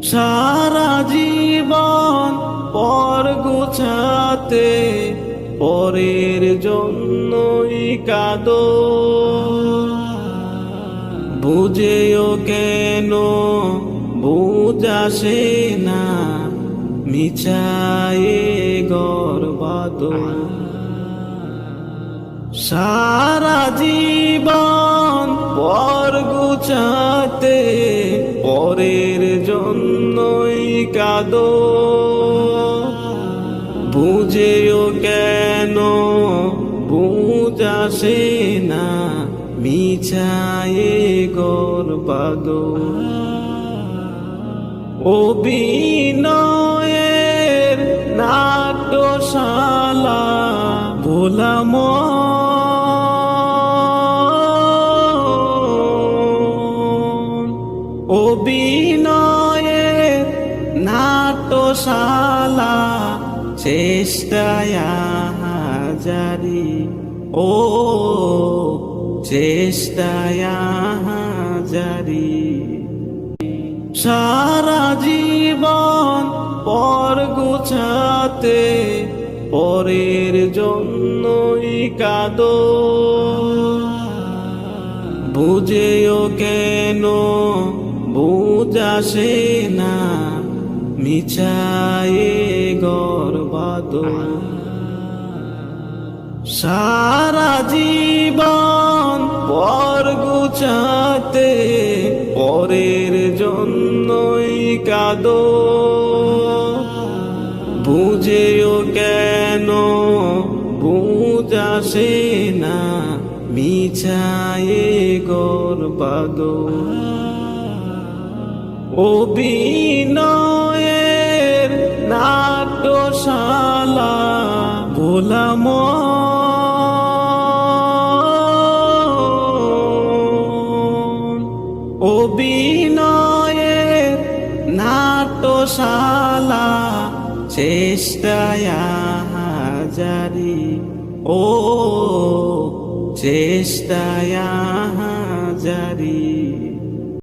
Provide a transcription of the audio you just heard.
সারা জীবন পর গোছাতে পরের জন্যই কাঁদো, বুঝেও কেন বুঝাসে না মিছায়ে গর্বাদ। সারা জীবন পর গুছাতে পরের জন্যই কাঁদো, বুঝেও কেন বুঝাসে না মিছায়ে গর্বাদ। অভিনয়ের নাট্যশালা ভোলা মন, অভিনয়ের নাট্যশালা চেষ্টায় জারি, ও চেষ্টায় জারি। সারা জীবন পর গোছাতে পরের জন্যই কাঁদো, বুঝেও কেন বুঝাসে না মিছায়ে গর্বাদ। সারা জীবন পর গুছাতে পরের জন্যই কাঁদো, বুঝেও কেন বুঝাসে না মিছায়ে গর্বাদ। অভিনয়ের নাট্যশালা ভোলা মন, অভিনয়ের নাট্যশালা চেষ্টায় জারি, ও চেষ্টায় জারি।